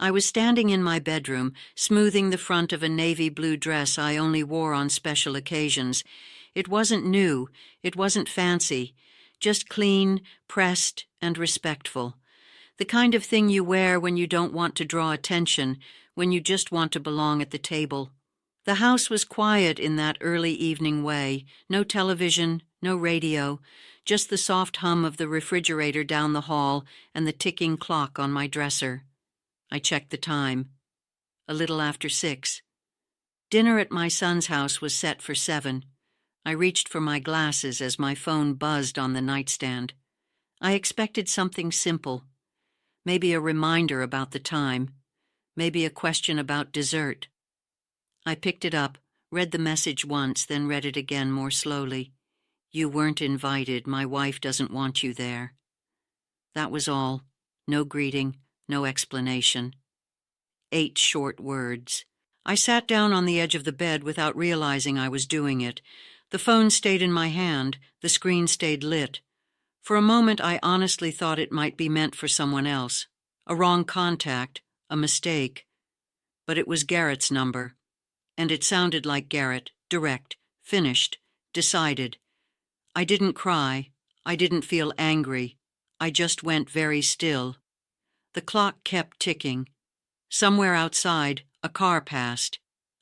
I was standing in my bedroom, smoothing the front of a navy blue dress I only wore on special occasions. It wasn't new, it wasn't fancy, just clean, pressed, and respectful. The kind of thing you wear when you don't want to draw attention, when you just want to belong at the table. The house was quiet in that early evening way. No television, no radio, just the soft hum of the refrigerator down the hall and the ticking clock on my dresser. I checked the time. A little after 6. Dinner at my son's house was set for 7. I reached for my glasses as my phone buzzed on the nightstand. I expected something simple. Maybe a reminder about the time. Maybe a question about dessert. I picked it up, read the message once, then read it again more slowly. You weren't invited. My wife doesn't want you there. That was all. No greeting, no explanation. 8 short words. I sat down on the edge of the bed without realizing I was doing it. The phone stayed in my hand. The screen stayed lit. For a moment, I honestly thought it might be meant for someone else. A wrong contact, a mistake. But it was Garrett's number. And it sounded like Garrett, direct, finished, decided. I didn't cry. I didn't feel angry. I just went very still. The clock kept ticking. Somewhere outside, a car passed.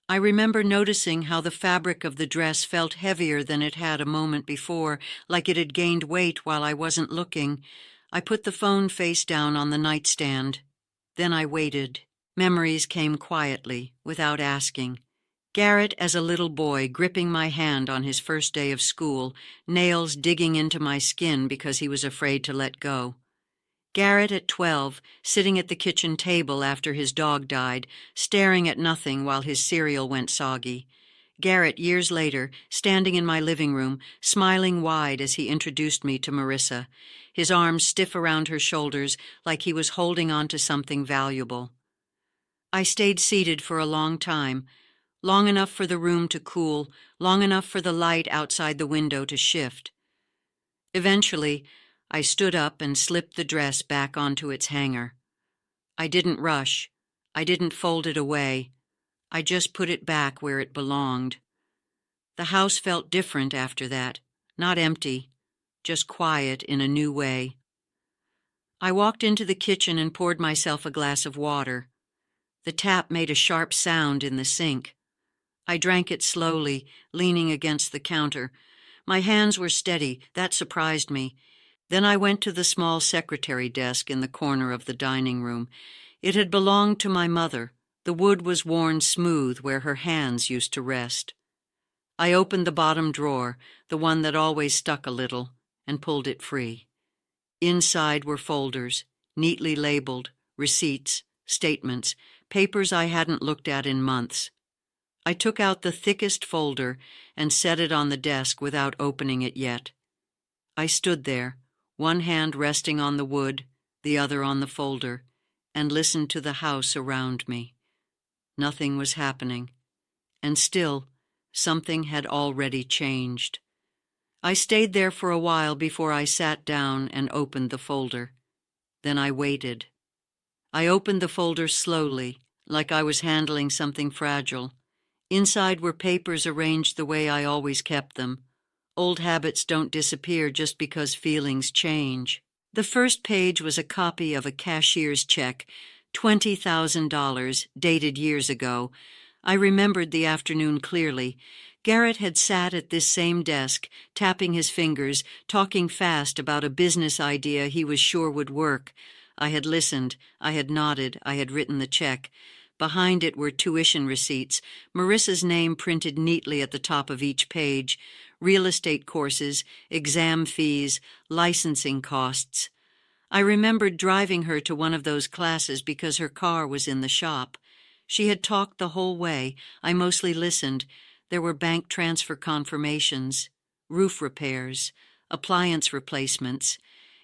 I remember noticing how the fabric of the dress felt heavier than it had a moment before, like it had gained weight while I wasn't looking. I put the phone face down on the nightstand. Then I waited. Memories came quietly, without asking. Garrett as a little boy gripping my hand on his first day of school, nails digging into my skin because he was afraid to let go. Garrett at 12, sitting at the kitchen table after his dog died, staring at nothing while his cereal went soggy. Garrett, years later, standing in my living room, smiling wide as he introduced me to Marissa, his arms stiff around her shoulders like he was holding on to something valuable. I stayed seated for a long time, long enough for the room to cool, long enough for the light outside the window to shift. Eventually, I stood up and slipped the dress back onto its hanger. I didn't rush. I didn't fold it away. I just put it back where it belonged. The house felt different after that, not empty, just quiet in a new way. I walked into the kitchen and poured myself a glass of water. The tap made a sharp sound in the sink. I drank it slowly, leaning against the counter. My hands were steady. That surprised me. Then I went to the small secretary desk in the corner of the dining room. It had belonged to my mother. The wood was worn smooth where her hands used to rest. I opened the bottom drawer, the one that always stuck a little, and pulled it free. Inside were folders, neatly labeled, receipts, statements, papers I hadn't looked at in months. I took out the thickest folder and set it on the desk without opening it yet. I stood there, one hand resting on the wood, the other on the folder, and listened to the house around me. Nothing was happening, and still, something had already changed. I stayed there for a while before I sat down and opened the folder. Then I waited. I opened the folder slowly, like I was handling something fragile. Inside were papers arranged the way I always kept them. Old habits don't disappear just because feelings change. The first page was a copy of a cashier's check, $20,000, dated years ago. I remembered the afternoon clearly. Garrett had sat at this same desk, tapping his fingers, talking fast about a business idea he was sure would work. I had listened, I had nodded, I had written the check. Behind it were tuition receipts, Marissa's name printed neatly at the top of each page, real estate courses, exam fees, licensing costs. I remembered driving her to one of those classes because her car was in the shop. She had talked the whole way. I mostly listened. There were bank transfer confirmations, roof repairs, appliance replacements,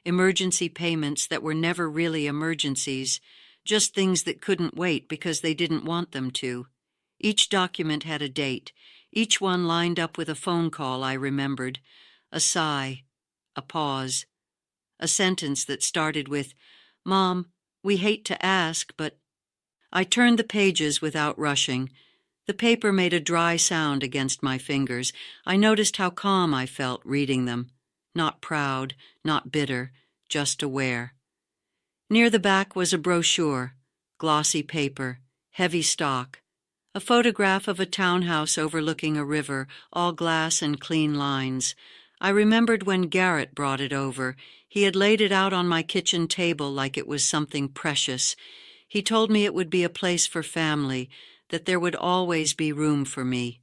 emergency payments that were never really emergencies, just things that couldn't wait because they didn't want them to. Each document had a date, each one lined up with a phone call I remembered, a sigh, a pause, a sentence that started with, "Mom, we hate to ask, but..." I turned the pages without rushing. The paper made a dry sound against my fingers. I noticed how calm I felt reading them. Not proud, not bitter, just aware. Near the back was a brochure, glossy paper, heavy stock, a photograph of a townhouse overlooking a river, all glass and clean lines. I remembered when Garrett brought it over. He had laid it out on my kitchen table like it was something precious. He told me it would be a place for family, that there would always be room for me.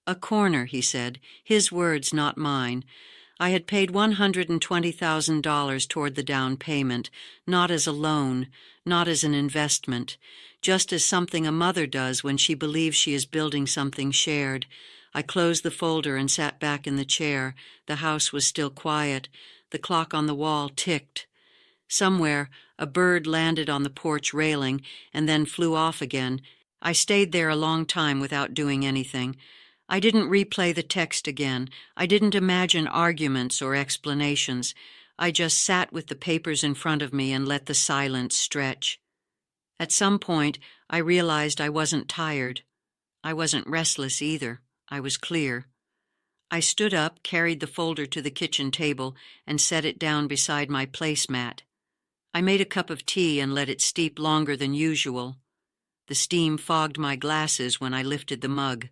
A corner, he said, his words, not mine. I had paid $120,000 toward the down payment, not as a loan, not as an investment, just as something a mother does when she believes she is building something shared. I closed the folder and sat back in the chair. The house was still quiet. The clock on the wall ticked. Somewhere, a bird landed on the porch railing and then flew off again. I stayed there a long time without doing anything. I didn't replay the text again. I didn't imagine arguments or explanations. I just sat with the papers in front of me and let the silence stretch. At some point, I realized I wasn't tired. I wasn't restless either. I was clear. I stood up, carried the folder to the kitchen table, and set it down beside my placemat. I made a cup of tea and let it steep longer than usual. The steam fogged my glasses when I lifted the mug.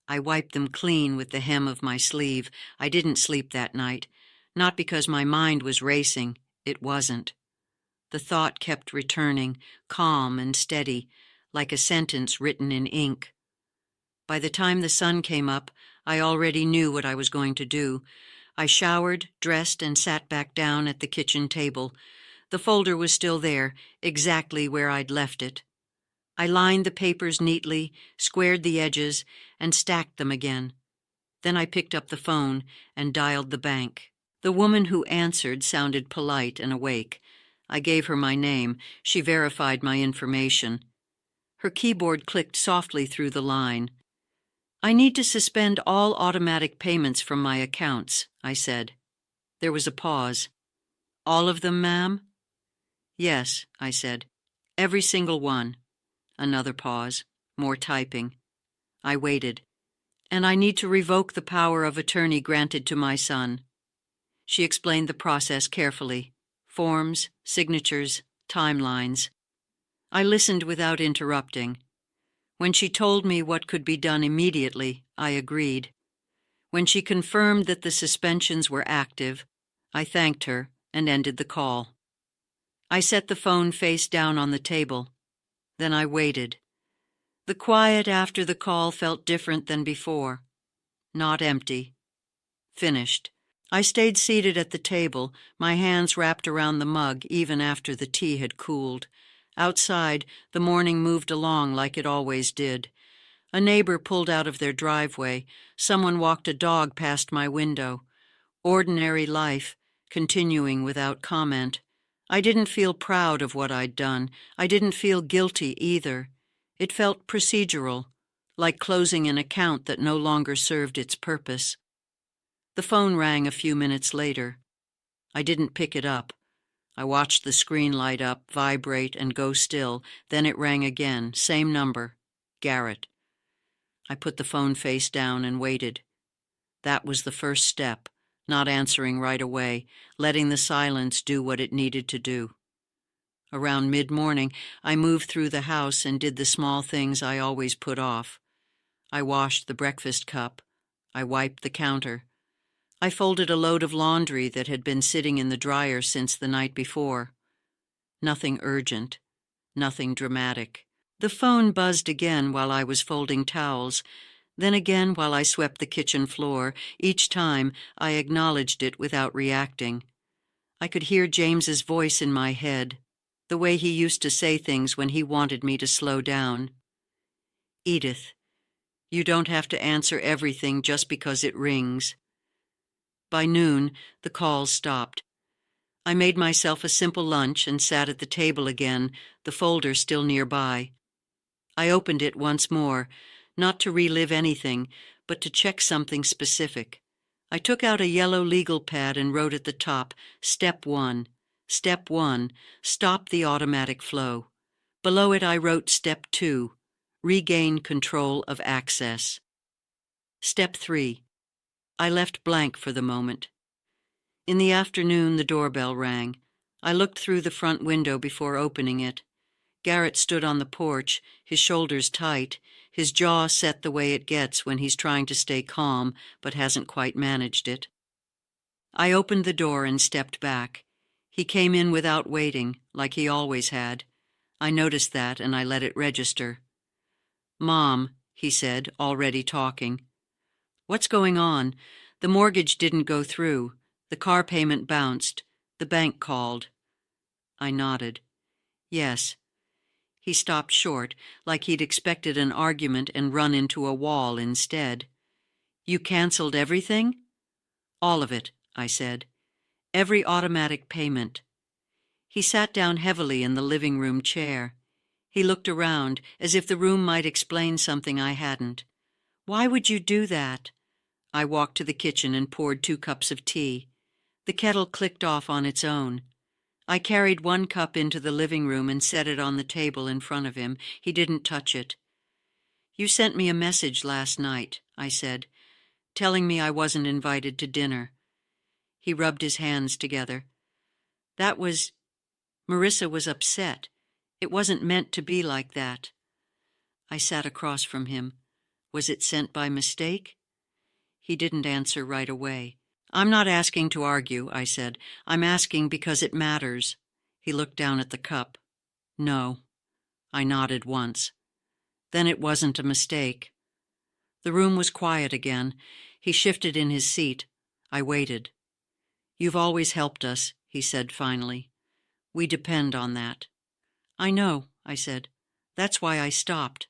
I wiped them clean with the hem of my sleeve. I didn't sleep that night. Not because my mind was racing. It wasn't. The thought kept returning, calm and steady, like a sentence written in ink. By the time the sun came up, I already knew what I was going to do. I showered, dressed, and sat back down at the kitchen table. The folder was still there, exactly where I'd left it. I lined the papers neatly, squared the edges, and stacked them again. Then I picked up the phone and dialed the bank. The woman who answered sounded polite and awake. I gave her my name. She verified my information. Her keyboard clicked softly through the line. "I need to suspend all automatic payments from my accounts," I said. There was a pause. "All of them, ma'am?" "Yes," I said. "Every single one." Another pause. More typing. I waited. "And I need to revoke the power of attorney granted to my son." She explained the process carefully. Forms, signatures, timelines. I listened without interrupting. When she told me what could be done immediately, I agreed. When she confirmed that the suspensions were active, I thanked her and ended the call. I set the phone face down on the table. Then I waited. The quiet after the call felt different than before. Not empty. Finished. I stayed seated at the table, my hands wrapped around the mug even after the tea had cooled. Outside, the morning moved along like it always did. A neighbor pulled out of their driveway. Someone walked a dog past my window. Ordinary life, continuing without comment. I didn't feel proud of what I'd done. I didn't feel guilty either. It felt procedural, like closing an account that no longer served its purpose. The phone rang a few minutes later. I didn't pick it up. I watched the screen light up, vibrate, and go still. Then it rang again, same number, Garrett. I put the phone face down and waited. That was the first step, not answering right away, letting the silence do what it needed to do. Around mid-morning, I moved through the house and did the small things I always put off. I washed the breakfast cup. I wiped the counter. I folded a load of laundry that had been sitting in the dryer since the night before. Nothing urgent. Nothing dramatic. The phone buzzed again while I was folding towels, then again while I swept the kitchen floor. Each time, I acknowledged it without reacting. I could hear James's voice in my head, the way he used to say things when he wanted me to slow down. "Edith, you don't have to answer everything just because it rings." By noon, the calls stopped. I made myself a simple lunch and sat at the table again, the folder still nearby. I opened it once more, not to relive anything, but to check something specific. I took out a yellow legal pad and wrote at the top, Step 1. Step 1. Stop the automatic flow. Below it I wrote Step 2, regain control of access. Step 3, I left blank for the moment. In the afternoon, the doorbell rang. I looked through the front window before opening it. Garrett stood on the porch, his shoulders tight, his jaw set the way it gets when he's trying to stay calm but hasn't quite managed it. I opened the door and stepped back. He came in without waiting, like he always had. I noticed that, and I let it register. "Mom," he said, already talking. "What's going on? The mortgage didn't go through. The car payment bounced. The bank called." I nodded. "Yes." He stopped short, like he'd expected an argument and run into a wall instead. "You canceled everything?" "All of it," I said. "Every automatic payment." He sat down heavily in the living room chair. He looked around, as if the room might explain something I hadn't. "Why would you do that?" I walked to the kitchen and poured 2 cups of tea. The kettle clicked off on its own. I carried 1 cup into the living room and set it on the table in front of him. He didn't touch it. "You sent me a message last night," I said, "telling me I wasn't invited to dinner." He rubbed his hands together. "That was... Marissa was upset. It wasn't meant to be like that." I sat across from him. "Was it sent by mistake?" He didn't answer right away. "I'm not asking to argue," I said. "I'm asking because it matters." He looked down at the cup. "No." I nodded once. "Then it wasn't a mistake." The room was quiet again. He shifted in his seat. I waited. "You've always helped us," he said finally. "We depend on that." "I know," I said. "That's why I stopped."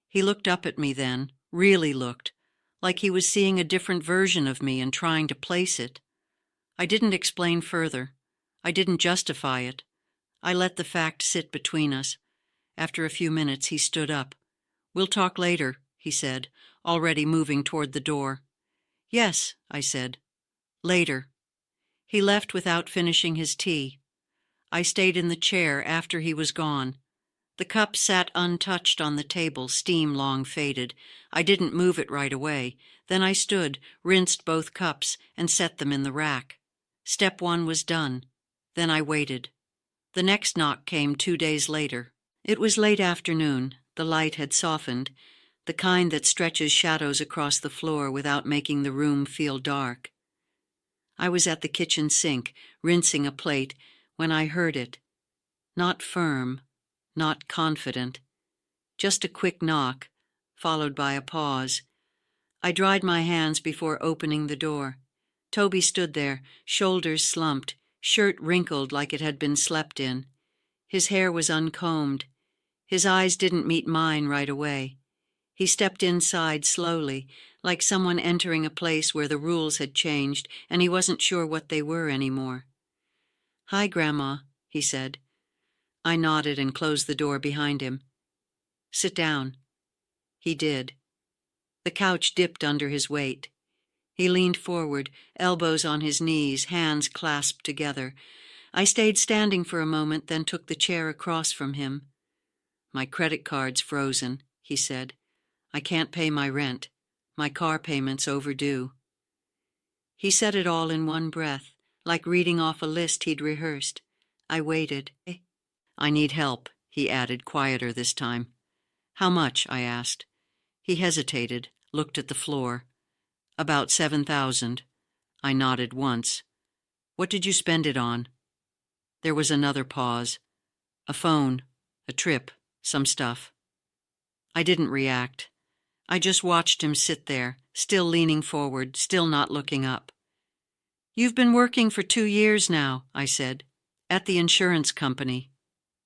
He looked up at me then, really looked, like he was seeing a different version of me and trying to place it. I didn't explain further. I didn't justify it. I let the fact sit between us. After a few minutes, he stood up. "We'll talk later," he said, already moving toward the door. "Yes," I said. "Later." He left without finishing his tea. I stayed in the chair after he was gone. The cup sat untouched on the table, steam long faded. I didn't move it right away. Then I stood, rinsed both cups, and set them in the rack. Step 1 was done. Then I waited. The next knock came 2 days later. It was late afternoon. The light had softened, the kind that stretches shadows across the floor without making the room feel dark. I was at the kitchen sink, rinsing a plate, when I heard it. Not firm, not confident. Just a quick knock, followed by a pause. I dried my hands before opening the door. Toby stood there, shoulders slumped, shirt wrinkled like it had been slept in. His hair was uncombed. His eyes didn't meet mine right away. He stepped inside slowly, like someone entering a place where the rules had changed and he wasn't sure what they were anymore. "Hi, Grandma," he said. I nodded and closed the door behind him. "Sit down." He did. The couch dipped under his weight. He leaned forward, elbows on his knees, hands clasped together. I stayed standing for a moment, then took the chair across from him. "My credit card's frozen," he said. "I can't pay my rent. My car payment's overdue." He said it all in one breath, like reading off a list he'd rehearsed. I waited. "I need help," he added, quieter this time. "How much?" I asked. He hesitated, looked at the floor. "About 7,000. I nodded once. "What did you spend it on?" There was another pause. "A phone, a trip, some stuff." I didn't react. I just watched him sit there, still leaning forward, still not looking up. "You've been working for 2 years now," I said. "At the insurance company."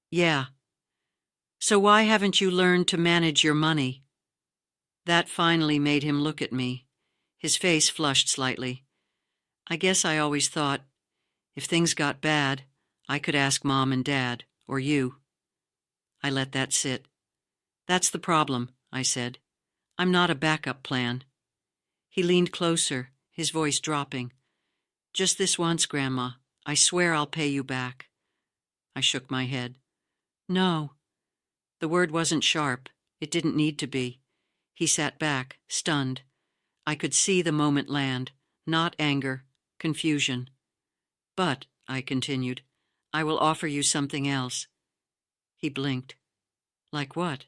"Yeah." "So why haven't you learned to manage your money?" That finally made him look at me. His face flushed slightly. "I guess I always thought, if things got bad, I could ask Mom and Dad, or you." I let that sit. "That's the problem," I said. "I'm not a backup plan." He leaned closer, his voice dropping. "Just this once, Grandma. I swear I'll pay you back." I shook my head. "No." The word wasn't sharp. It didn't need to be. He sat back, stunned. I could see the moment land. Not anger, confusion. "But," I continued, "I will offer you something else." He blinked. "Like what?"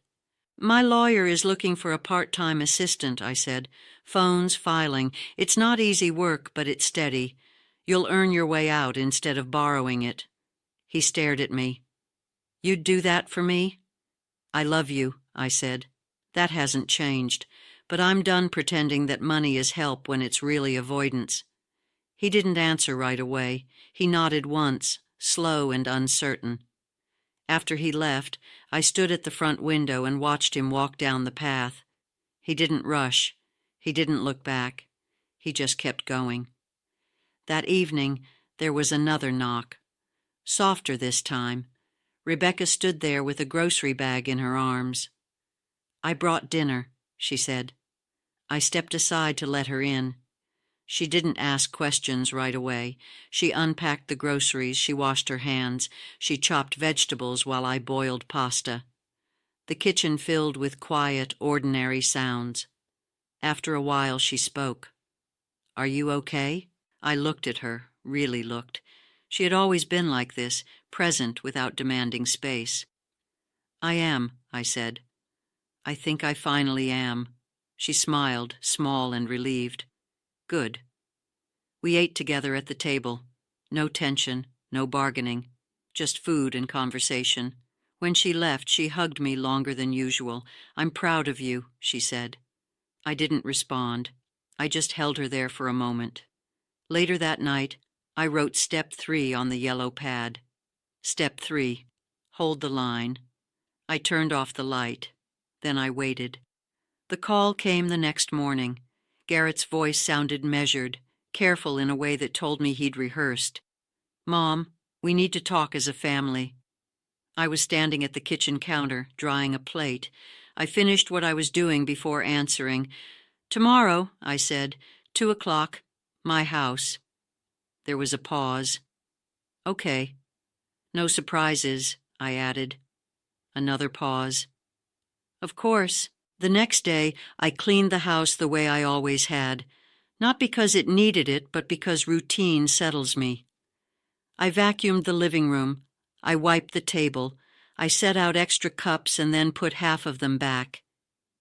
"My lawyer is looking for a part-time assistant," I said. "Phones, filing. It's not easy work, but it's steady. You'll earn your way out instead of borrowing it." He stared at me. "You'd do that for me?" "I love you," I said. "That hasn't changed. But I'm done pretending that money is help when it's really avoidance." He didn't answer right away. He nodded once, slow and uncertain. After he left, I stood at the front window and watched him walk down the path. He didn't rush. He didn't look back. He just kept going. That evening, there was another knock. Softer this time. Rebecca stood there with a grocery bag in her arms. "I brought dinner," she said. I stepped aside to let her in. She didn't ask questions right away. She unpacked the groceries, she washed her hands, she chopped vegetables while I boiled pasta. The kitchen filled with quiet, ordinary sounds. After a while, she spoke. "Are you okay?" I looked at her, really looked. She had always been like this, present without demanding space. "I am," I said. "I think I finally am." She smiled, small and relieved. "Good." We ate together at the table. No tension, no bargaining, just food and conversation. When she left, she hugged me longer than usual. "I'm proud of you," she said. I didn't respond. I just held her there for a moment. Later that night, I wrote Step 3 on the yellow pad. Step 3, hold the line. I turned off the light. Then I waited. The call came the next morning. Garrett's voice sounded measured, careful in a way that told me he'd rehearsed. "Mom, we need to talk as a family." I was standing at the kitchen counter, drying a plate. I finished what I was doing before answering. "Tomorrow," I said, 2:00, my house. There was a pause. "Okay." "No surprises," I added. Another pause. "Of course." The next day, I cleaned the house the way I always had. Not because it needed it, but because routine settles me. I vacuumed the living room. I wiped the table. I set out extra cups and then put half of them back.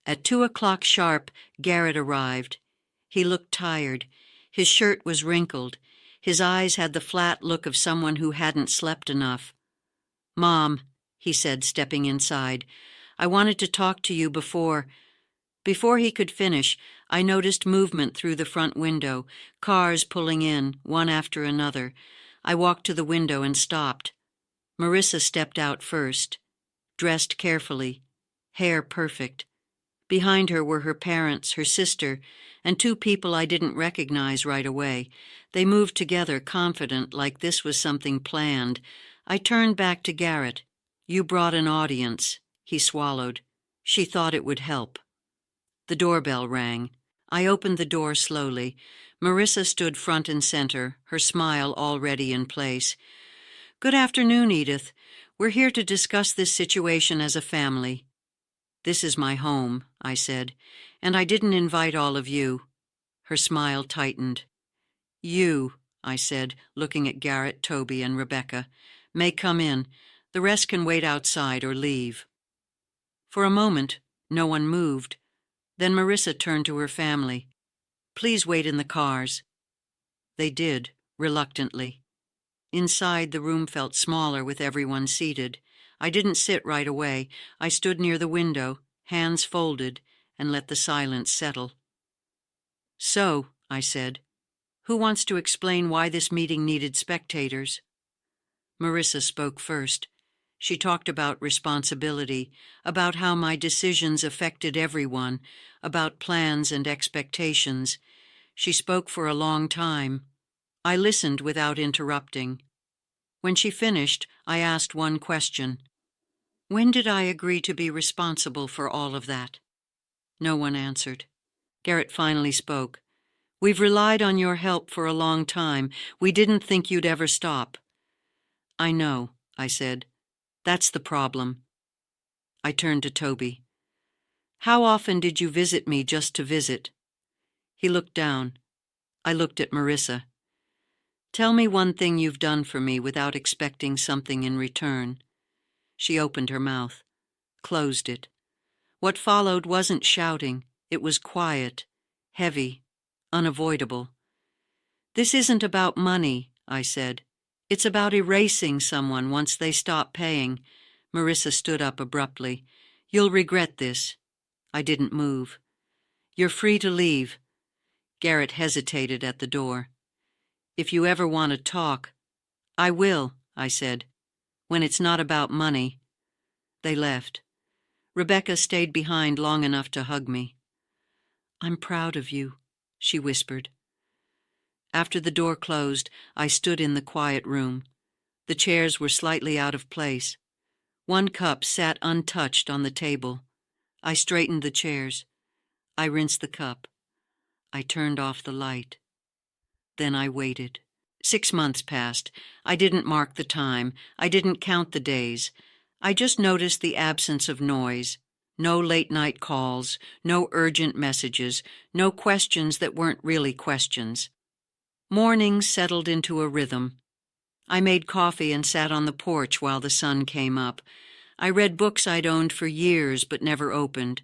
At 2:00 sharp, Garrett arrived. He looked tired. His shirt was wrinkled. His eyes had the flat look of someone who hadn't slept enough. "Mom," he said, stepping inside, "I wanted to talk to you before—" Before he could finish, I noticed movement through the front window, cars pulling in, one after another. I walked to the window and stopped. Marissa stepped out first, dressed carefully, hair perfect. Behind her were her parents, her sister, and two people I didn't recognize right away. They moved together, confident, like this was something planned. I turned back to Garrett. "You brought an audience." He swallowed. "She thought it would help." The doorbell rang. I opened the door slowly. Marissa stood front and center, her smile already in place. "Good afternoon, Edith. We're here to discuss this situation as a family." "This is my home," I said, "and I didn't invite all of you." Her smile tightened. "You," I said, looking at Garrett, Toby, and Rebecca, "may come in. The rest can wait outside or leave." For a moment, no one moved. Then Marissa turned to her family. "Please wait in the cars." They did, reluctantly. Inside, the room felt smaller with everyone seated. I didn't sit right away. I stood near the window, hands folded, and let the silence settle. "So," I said, "who wants to explain why this meeting needed spectators?" Marissa spoke first. She talked about responsibility, about how my decisions affected everyone, about plans and expectations. She spoke for a long time. I listened without interrupting. When she finished, I asked one question. "When did I agree to be responsible for all of that?" No one answered. Garrett finally spoke. "We've relied on your help for a long time. We didn't think you'd ever stop." "I know," I said. "That's the problem." I turned to Toby. How often did you visit me just to visit? He looked down. I looked at Marissa. Tell me one thing you've done for me without expecting something in return. She opened her mouth, closed it. What followed wasn't shouting. It was quiet, heavy, unavoidable. This isn't about money, I said. It's about erasing someone once they stop paying. Marissa stood up abruptly. You'll regret this. I didn't move. You're free to leave. Garrett hesitated at the door. If you ever want to talk, I will, I said, when it's not about money. They left. Rebecca stayed behind long enough to hug me. I'm proud of you, she whispered. After the door closed, I stood in the quiet room. The chairs were slightly out of place. One cup sat untouched on the table. I straightened the chairs. I rinsed the cup. I turned off the light. Then I waited. 6 months passed. I didn't mark the time. I didn't count the days. I just noticed the absence of noise. No late-night calls, no urgent messages, no questions that weren't really questions. Mornings settled into a rhythm. I made coffee and sat on the porch while the sun came up. I read books I'd owned for years but never opened.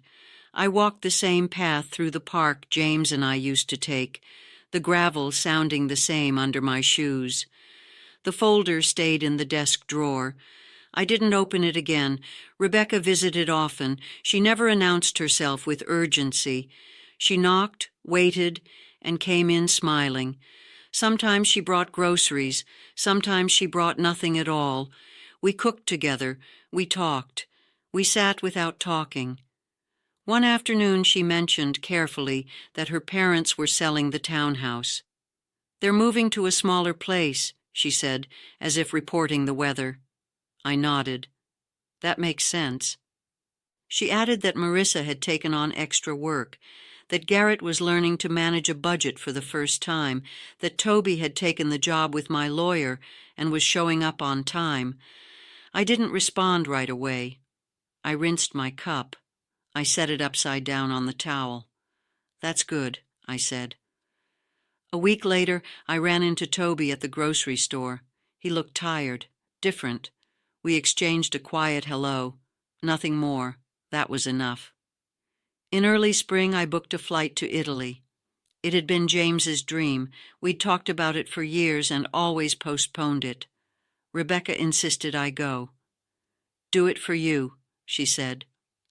I walked the same path through the park James and I used to take, the gravel sounding the same under my shoes. The folder stayed in the desk drawer. I didn't open it again. Rebecca visited often. She never announced herself with urgency. She knocked, waited, and came in smiling. Sometimes she brought groceries. Sometimes she brought nothing at all. We cooked together. We talked. We sat without talking. One afternoon she mentioned, carefully, that her parents were selling the townhouse. They're moving to a smaller place, she said, as if reporting the weather. I nodded. That makes sense. She added that Marissa had taken on extra work, that Garrett was learning to manage a budget for the first time, that Toby had taken the job with my lawyer and was showing up on time. I didn't respond right away. I rinsed my cup. I set it upside down on the towel. That's good, I said. A week later, I ran into Toby at the grocery store. He looked tired, different. We exchanged a quiet hello. Nothing more. That was enough. In early spring, I booked a flight to Italy. It had been James's dream. We'd talked about it for years and always postponed it. Rebecca insisted I go. Do it for you, she said.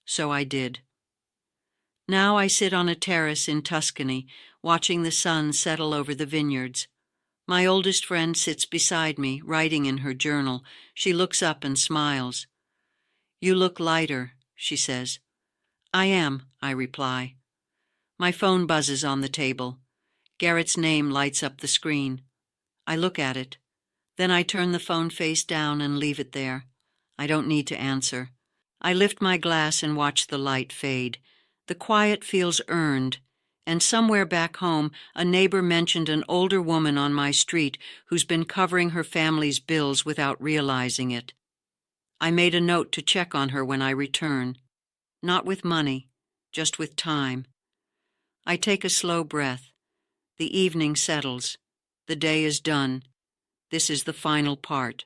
So I did. Now I sit on a terrace in Tuscany, watching the sun settle over the vineyards. My oldest friend sits beside me, writing in her journal. She looks up and smiles. You look lighter, she says. I am, I reply. My phone buzzes on the table. Garrett's name lights up the screen. I look at it. Then I turn the phone face down and leave it there. I don't need to answer. I lift my glass and watch the light fade. The quiet feels earned, and somewhere back home, a neighbor mentioned an older woman on my street who's been covering her family's bills without realizing it. I made a note to check on her when I return. Not with money, just with time. I take a slow breath. The evening settles. The day is done. This is the final part.